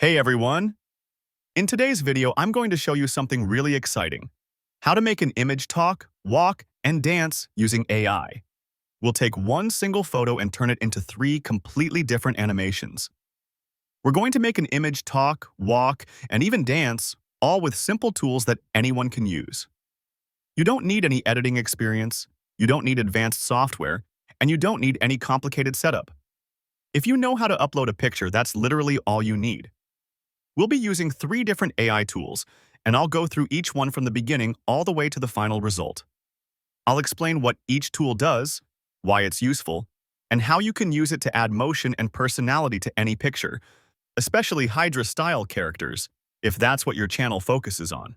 Hey everyone! In today's video, I'm going to show you something really exciting. How to make an image talk, walk, and dance using AI. We'll take one single photo and turn it into three completely different animations. We're going to make an image talk, walk, and even dance, all with simple tools that anyone can use. You don't need any editing experience, you don't need advanced software, and you don't need any complicated setup. If you know how to upload a picture, that's literally all you need. We'll be using three different AI tools, and I'll go through each one from the beginning all the way to the final result. I'll explain what each tool does, why it's useful, and how you can use it to add motion and personality to any picture, especially Hydra-style characters, if that's what your channel focuses on.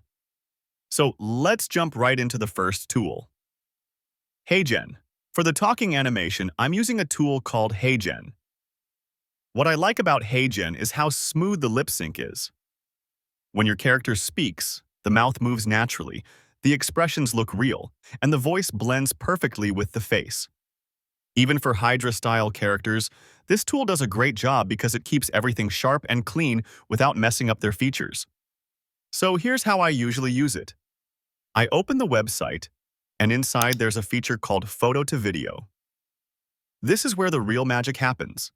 So let's jump right into the first tool. HeyGen. For the talking animation, I'm using a tool called HeyGen. What I like about HeyGen is how smooth the lip sync is. When your character speaks, the mouth moves naturally, the expressions look real, and the voice blends perfectly with the face. Even for Hydra-style characters, this tool does a great job because it keeps everything sharp and clean without messing up their features. So here's how I usually use it. I open the website, and inside there's a feature called Photo to Video. This is where the real magic happens.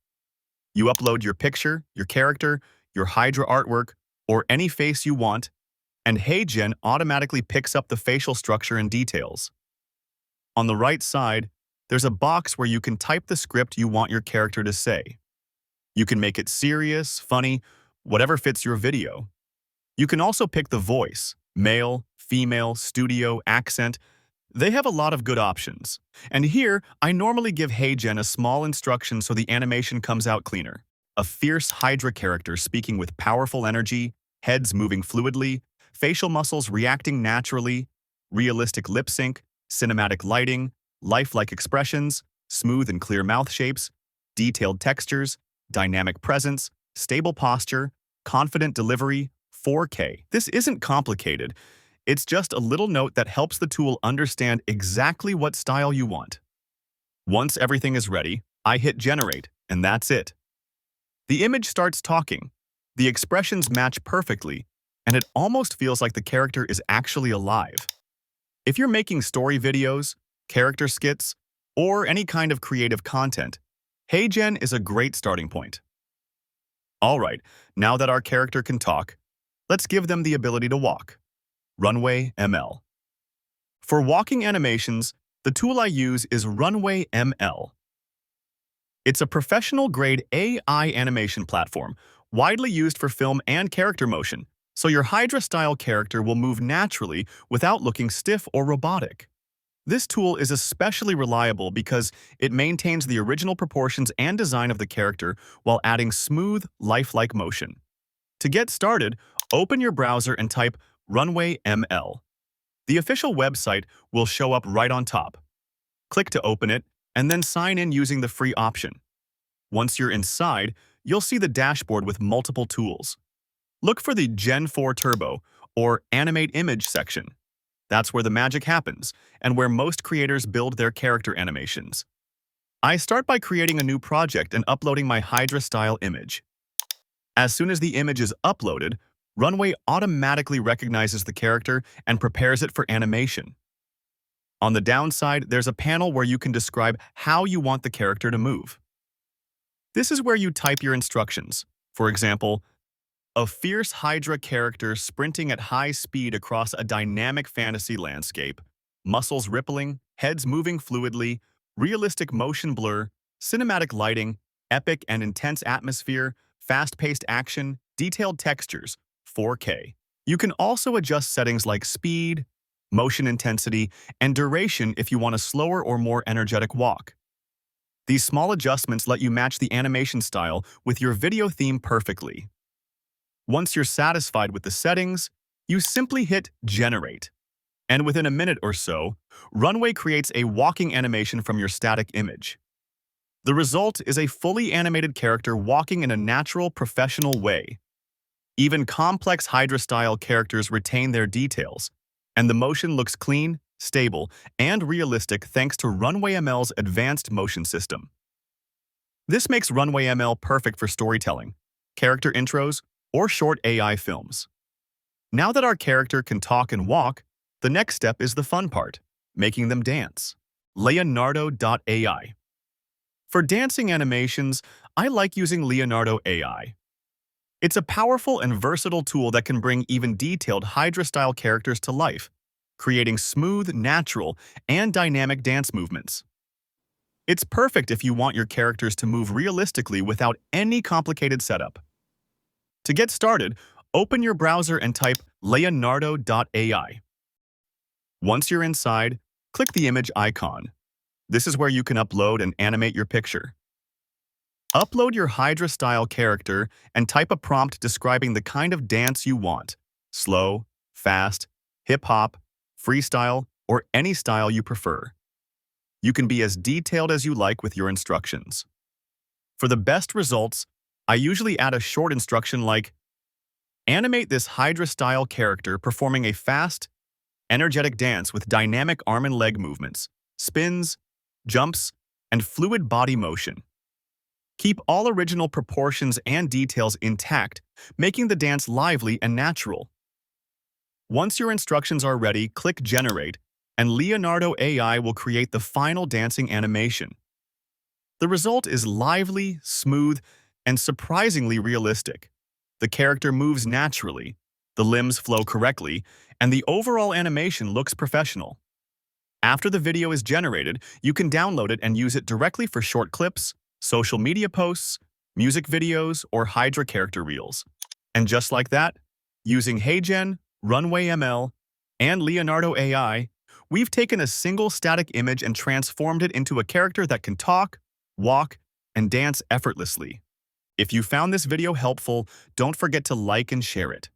You upload your picture, your character, your Hydra artwork, or any face you want, and HeyGen automatically picks up the facial structure and details. On the right side, there's a box where you can type the script you want your character to say. You can make it serious, funny, whatever fits your video. You can also pick the voice, male, female, studio, accent. They have a lot of good options. And here, I normally give HeyGen a small instruction so the animation comes out cleaner. A fierce Hydra character speaking with powerful energy, heads moving fluidly, facial muscles reacting naturally, realistic lip sync, cinematic lighting, lifelike expressions, smooth and clear mouth shapes, detailed textures, dynamic presence, stable posture, confident delivery, 4K. This isn't complicated. It's just a little note that helps the tool understand exactly what style you want. Once everything is ready, I hit Generate, and that's it. The image starts talking. The expressions match perfectly, and it almost feels like the character is actually alive. If you're making story videos, character skits, or any kind of creative content, HeyGen is a great starting point. Alright, now that our character can talk, let's give them the ability to walk. Runway ML. For walking animations, the tool I use is Runway ML. It's a professional-grade AI animation platform, widely used for film and character motion, so your Hydra-style character will move naturally without looking stiff or robotic. This tool is especially reliable because it maintains the original proportions and design of the character while adding smooth, lifelike motion. To get started, open your browser and type Runway ML. The official website will show up right on top. Click to open it, and then sign in using the free option. Once you're inside, you'll see the dashboard with multiple tools. Look for the Gen 4 Turbo, or Animate Image section. That's where the magic happens, and where most creators build their character animations. I start by creating a new project and uploading my Hydra-style image. As soon as the image is uploaded, Runway automatically recognizes the character and prepares it for animation. On the downside, there's a panel where you can describe how you want the character to move. This is where you type your instructions. For example, a fierce Hydra character sprinting at high speed across a dynamic fantasy landscape, muscles rippling, heads moving fluidly, realistic motion blur, cinematic lighting, epic and intense atmosphere, fast-paced action, detailed textures, 4K. You can also adjust settings like speed, motion intensity, and duration if you want a slower or more energetic walk. These small adjustments let you match the animation style with your video theme perfectly. Once you're satisfied with the settings, you simply hit Generate. And within a minute or so, Runway creates a walking animation from your static image. The result is a fully animated character walking in a natural, professional way. Even complex Hydra-style characters retain their details, and the motion looks clean, stable, and realistic thanks to Runway ML's advanced motion system. This makes Runway ML perfect for storytelling, character intros, or short AI films. Now that our character can talk and walk, the next step is the fun part, making them dance. Leonardo.ai. For dancing animations, I like using Leonardo AI. It's a powerful and versatile tool that can bring even detailed Hydra-style characters to life, creating smooth, natural, and dynamic dance movements. It's perfect if you want your characters to move realistically without any complicated setup. To get started, open your browser and type leonardo.ai. Once you're inside, click the image icon. This is where you can upload and animate your picture. Upload your Hydra-style character and type a prompt describing the kind of dance you want: slow, fast, hip-hop, freestyle, or any style you prefer. You can be as detailed as you like with your instructions. For the best results, I usually add a short instruction like, animate this Hydra-style character performing a fast, energetic dance with dynamic arm and leg movements, spins, jumps, and fluid body motion. Keep all original proportions and details intact, making the dance lively and natural. Once your instructions are ready, click Generate, and Leonardo AI will create the final dancing animation. The result is lively, smooth, and surprisingly realistic. The character moves naturally, the limbs flow correctly, and the overall animation looks professional. After the video is generated, you can download it and use it directly for short clips, social media posts, music videos, or Hydra character reels. And just like that, using HeyGen, Runway ML, and Leonardo AI, we've taken a single static image and transformed it into a character that can talk, walk, and dance effortlessly. If you found this video helpful, don't forget to like and share it.